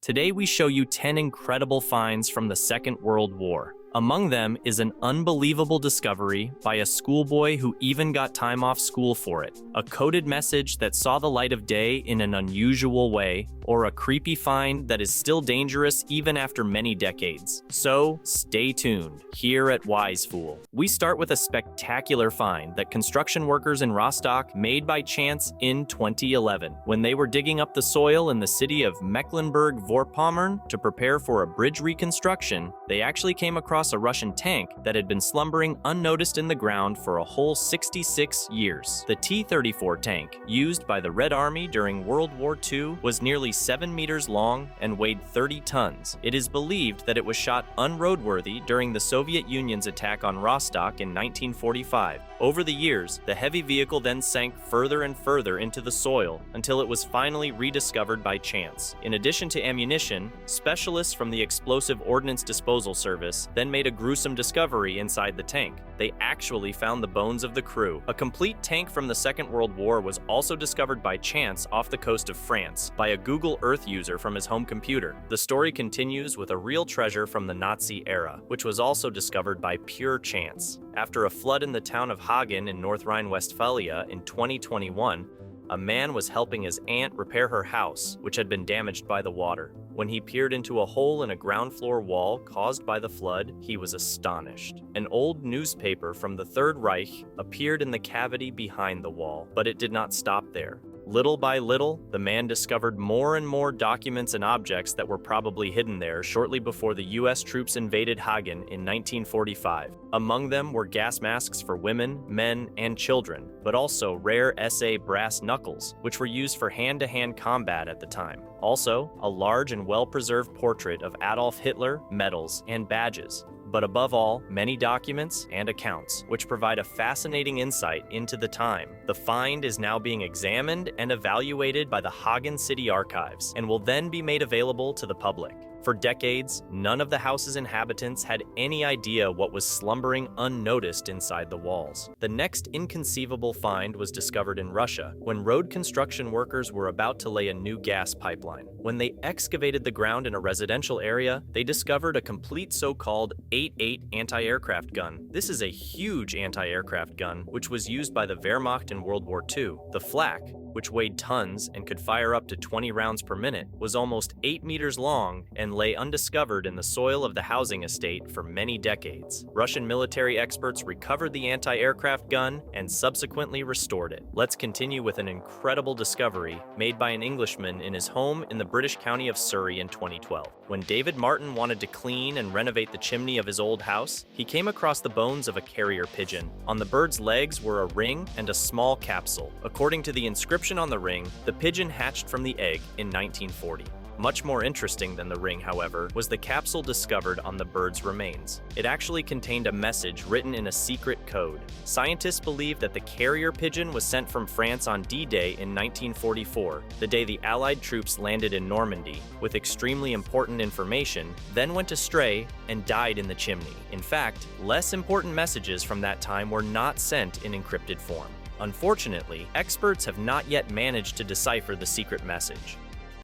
Today we show you 10 incredible finds from the Second World War. Among them is an unbelievable discovery by a schoolboy who even got time off school for it, a coded message that saw the light of day in an unusual way, or a creepy find that is still dangerous even after many decades. So, stay tuned, here at Wise Fool. We start with a spectacular find that construction workers in Rostock made by chance in 2011. When they were digging up the soil in the city of Mecklenburg-Vorpommern to prepare for a bridge reconstruction, they actually came across a Russian tank that had been slumbering unnoticed in the ground for a whole 66 years. The T-34 tank, used by the Red Army during World War II, was nearly 7 meters long and weighed 30 tons. It is believed that it was shot unroadworthy during the Soviet Union's attack on Rostock in 1945. Over the years, the heavy vehicle then sank further and further into the soil until it was finally rediscovered by chance. In addition to ammunition, specialists from the Explosive Ordnance Disposal Service then made a gruesome discovery inside the tank. They actually found the bones of the crew. A complete tank from the Second World War was also discovered by chance off the coast of France by a Google Earth user from his home computer. The story continues with a real treasure from the Nazi era, which was also discovered by pure chance. After a flood in the town of Hagen in North Rhine-Westphalia in 2021, a man was helping his aunt repair her house, which had been damaged by the water. When he peered into a hole in a ground floor wall caused by the flood, he was astonished. An old newspaper from the Third Reich appeared in the cavity behind the wall, but it did not stop there. Little by little, the man discovered more and more documents and objects that were probably hidden there shortly before the US troops invaded Hagen in 1945. Among them were gas masks for women, men, and children, but also rare SA brass knuckles, which were used for hand-to-hand combat at the time. Also, a large and well-preserved portrait of Adolf Hitler, medals, and badges. But above all, many documents and accounts, which provide a fascinating insight into the time. The find is now being examined and evaluated by the Hagen City Archives and will then be made available to the public. For decades, none of the house's inhabitants had any idea what was slumbering unnoticed inside the walls. The next inconceivable find was discovered in Russia, when road construction workers were about to lay a new gas pipeline. When they excavated the ground in a residential area, they discovered a complete so-called 8.8 anti-aircraft gun. This is a huge anti-aircraft gun, which was used by the Wehrmacht in World War II. The flak, which weighed tons and could fire up to 20 rounds per minute, was almost 8 meters long and lay undiscovered in the soil of the housing estate for many decades. Russian military experts recovered the anti-aircraft gun and subsequently restored it. Let's continue with an incredible discovery made by an Englishman in his home in the British county of Surrey in 2012. When David Martin wanted to clean and renovate the chimney of his old house, he came across the bones of a carrier pigeon. On the bird's legs were a ring and a small capsule. According to the inscription on the ring, the pigeon hatched from the egg in 1940. Much more interesting than the ring, however, was the capsule discovered on the bird's remains. It actually contained a message written in a secret code. Scientists believe that the carrier pigeon was sent from France on D-Day in 1944, the day the Allied troops landed in Normandy, with extremely important information, then went astray and died in the chimney. In fact, less important messages from that time were not sent in encrypted form. Unfortunately, experts have not yet managed to decipher the secret message.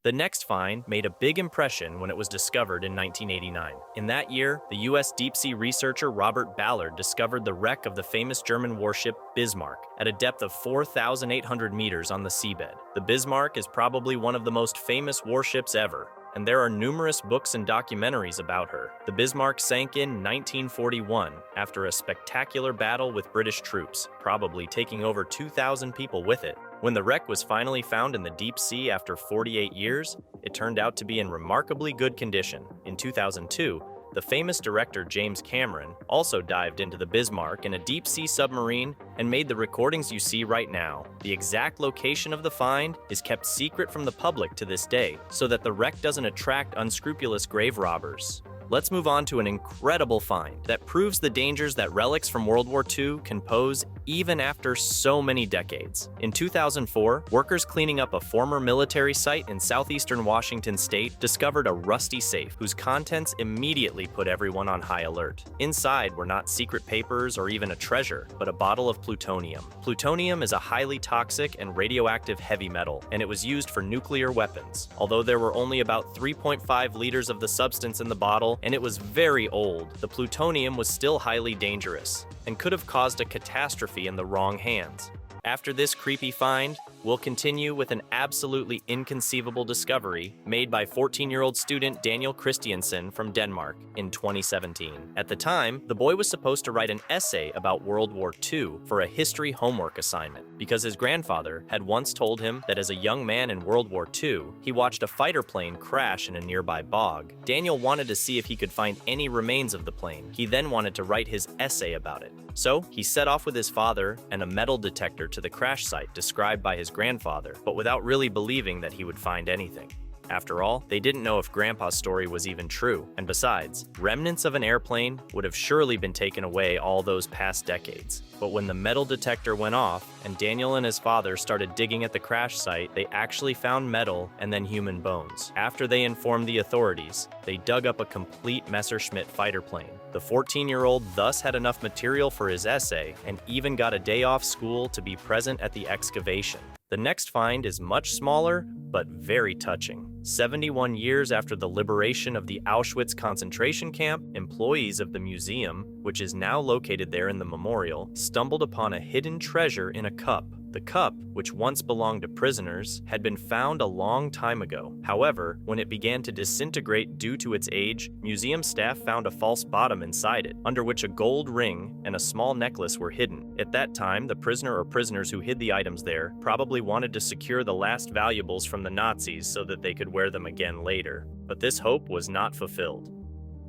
The next find made a big impression when it was discovered in 1989. In that year, the US deep-sea researcher Robert Ballard discovered the wreck of the famous German warship Bismarck at a depth of 4,800 meters on the seabed. The Bismarck is probably one of the most famous warships ever, and there are numerous books and documentaries about her. The Bismarck sank in 1941 after a spectacular battle with British troops, probably taking over 2,000 people with it. When the wreck was finally found in the deep sea after 48 years, it turned out to be in remarkably good condition. In 2002, the famous director James Cameron also dived into the Bismarck in a deep-sea submarine and made the recordings you see right now. The exact location of the find is kept secret from the public to this day, so that the wreck doesn't attract unscrupulous grave robbers. Let's move on to an incredible find that proves the dangers that relics from World War II can pose even after so many decades. In 2004, workers cleaning up a former military site in southeastern Washington state discovered a rusty safe whose contents immediately put everyone on high alert. Inside were not secret papers or even a treasure, but a bottle of plutonium. Plutonium is a highly toxic and radioactive heavy metal, and it was used for nuclear weapons. Although there were only about 3.5 liters of the substance in the bottle, and it was very old, the plutonium was still highly dangerous and could have caused a catastrophe in the wrong hands. After this creepy find, we'll continue with an absolutely inconceivable discovery made by 14-year-old student Daniel Christiansen from Denmark in 2017. At the time, the boy was supposed to write an essay about World War II for a history homework assignment because his grandfather had once told him that as a young man in World War II, he watched a fighter plane crash in a nearby bog. Daniel wanted to see if he could find any remains of the plane. He then wanted to write his essay about it. So, he set off with his father and a metal detector to the crash site described by his grandfather, but without really believing that he would find anything. After all, they didn't know if Grandpa's story was even true, and besides, remnants of an airplane would have surely been taken away all those past decades. But when the metal detector went off, and Daniel and his father started digging at the crash site, they actually found metal and then human bones. After they informed the authorities, they dug up a complete Messerschmitt fighter plane. The 14-year-old thus had enough material for his essay, and even got a day off school to be present at the excavation. The next find is much smaller, but very touching. 71 years after the liberation of the Auschwitz concentration camp, employees of the museum, which is now located there in the memorial, stumbled upon a hidden treasure in a cup. The cup, which once belonged to prisoners, had been found a long time ago. However, when it began to disintegrate due to its age, museum staff found a false bottom inside it, under which a gold ring and a small necklace were hidden. At that time, the prisoner or prisoners who hid the items there probably wanted to secure the last valuables from the Nazis so that they could wear them again later. But this hope was not fulfilled.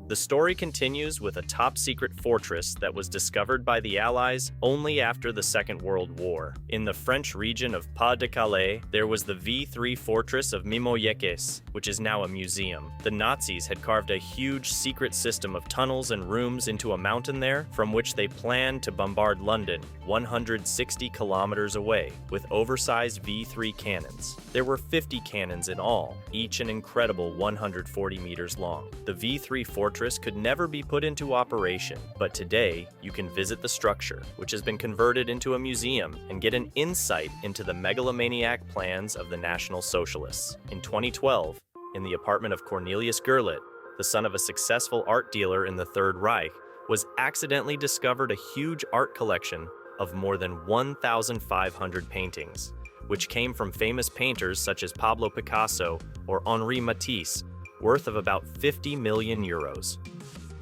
The story continues with a top-secret fortress that was discovered by the Allies only after the Second World War. In the French region of Pas-de-Calais, there was the V3 fortress of Mimoyekes, which is now a museum. The Nazis had carved a huge secret system of tunnels and rooms into a mountain there, from which they planned to bombard London, 160 kilometers away, with oversized V3 cannons. There were 50 cannons in all, each an incredible 140 meters long. The V3 fortress could never be put into operation, but today you can visit the structure, which has been converted into a museum, and get an insight into the megalomaniac plans of the National Socialists. In 2012, in the apartment of Cornelius Gurlitt, the son of a successful art dealer in the Third Reich, was accidentally discovered a huge art collection of more than 1,500 paintings, which came from famous painters such as Pablo Picasso or Henri Matisse, worth of about 50 million euros.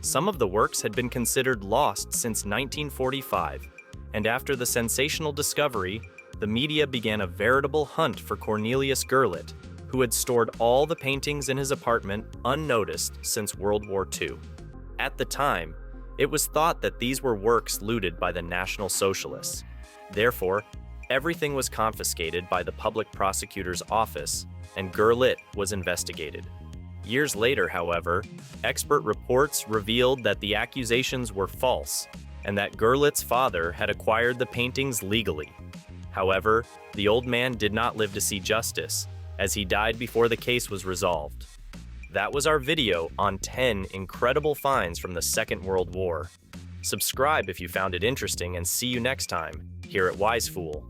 Some of the works had been considered lost since 1945, and after the sensational discovery, the media began a veritable hunt for Cornelius Gurlitt, who had stored all the paintings in his apartment unnoticed since World War II. At the time, it was thought that these were works looted by the National Socialists. Therefore, everything was confiscated by the public prosecutor's office, and Gurlitt was investigated. Years later, however, expert reports revealed that the accusations were false and that Gurlitt's father had acquired the paintings legally. However, the old man did not live to see justice, as he died before the case was resolved. That was our video on 10 incredible finds from the Second World War. Subscribe if you found it interesting, and see you next time here at Wise Fool.